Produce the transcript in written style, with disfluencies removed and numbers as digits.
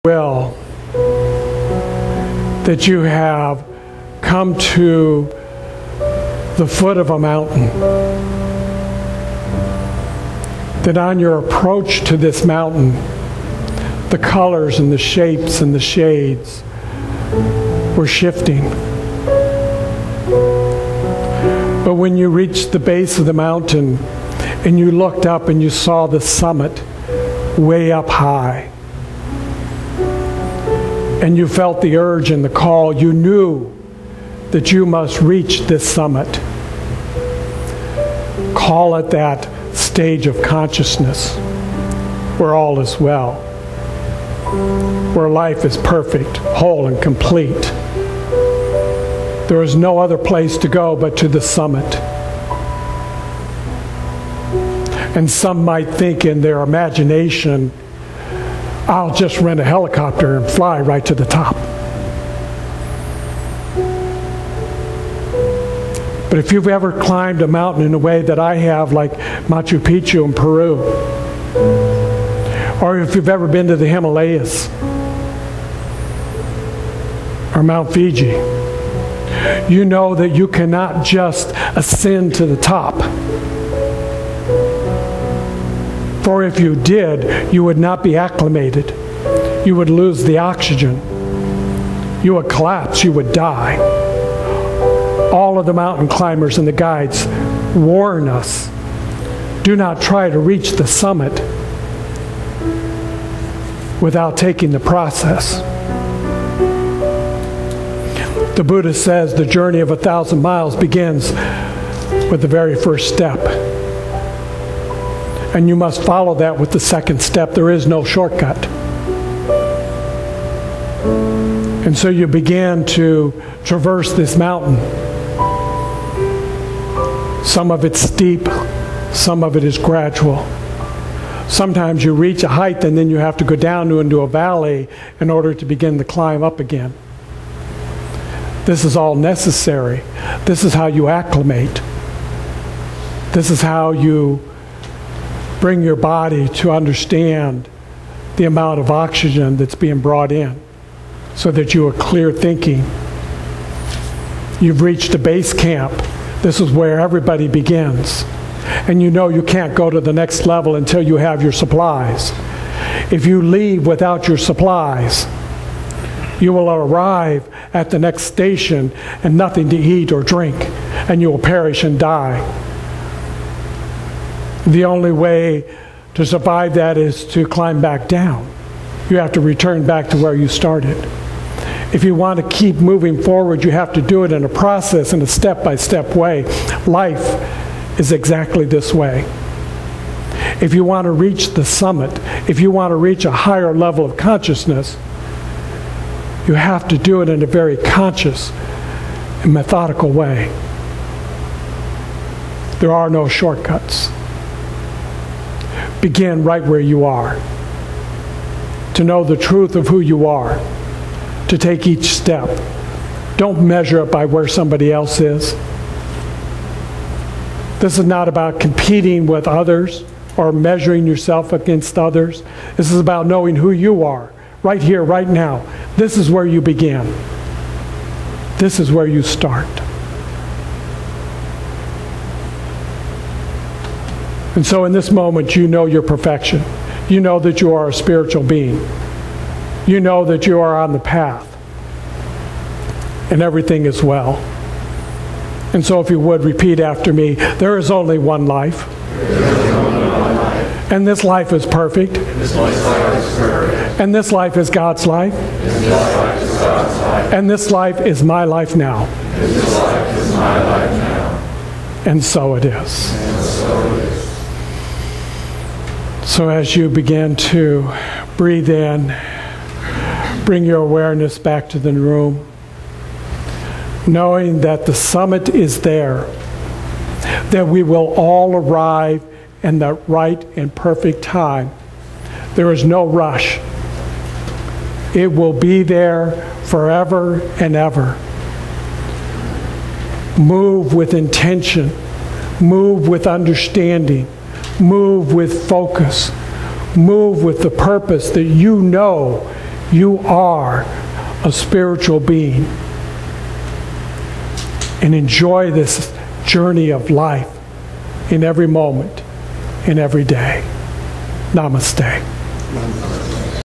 will that you have come to the foot of a mountain, that on your approach to this mountain, the colors and the shapes and the shades were shifting. But when you reached the base of the mountain and you looked up and you saw the summit way up high, and you felt the urge and the call, you knew that you must reach this summit. Call it that stage of consciousness where all is well, where life is perfect, whole, and complete. There is no other place to go but to the summit. And some might think in their imagination, I'll just rent a helicopter and fly right to the top. But if you've ever climbed a mountain in a way that I have, like Machu Picchu in Peru, or if you've ever been to the Himalayas, or Mount Fuji, you know that you cannot just ascend to the top. For if you did, you would not be acclimated. You would lose the oxygen. You would collapse. You would die. All of the mountain climbers and the guides warn us, do not try to reach the summit without taking the process. The Buddha says the journey of 1,000 miles begins with the very first step. And you must follow that with the second step. There is no shortcut. And so you begin to traverse this mountain. Some of it's steep, some of it is gradual. Sometimes you reach a height and then you have to go down into a valley in order to begin the climb up again. This is all necessary. This is how you acclimate. This is how you bring your body to understand the amount of oxygen that's being brought in so that you are clear thinking. You've reached a base camp. This is where everybody begins. And you know you can't go to the next level until you have your supplies. If you leave without your supplies, you will arrive at the next station and nothing to eat or drink, and you will perish and die. The only way to survive that is to climb back down. You have to return back to where you started. If you want to keep moving forward, you have to do it in a process, in a step-by-step way. Life is exactly this way. If you want to reach the summit, if you want to reach a higher level of consciousness, you have to do it in a very conscious and methodical way. There are no shortcuts. Begin right where you are. To know the truth of who you are. To take each step. Don't measure it by where somebody else is. This is not about competing with others or measuring yourself against others. This is about knowing who you are. Right here, right now. This is where you begin. This is where you start. And so in this moment, you know your perfection. You know that you are a spiritual being. You know that you are on the path. And everything is well. And so if you would, repeat after me. There is only one life. And this life is perfect. And this life is God's life. And this life is my life now. And so it is. So as you begin to breathe in, bring your awareness back to the room, knowing that the summit is there, that we will all arrive in the right and perfect time. There is no rush. It will be there forever and ever. Move with intention. Move with understanding. Move with focus. Move with the purpose that you know You are a spiritual being. And enjoy this journey of life in every moment, in every day. Namaste.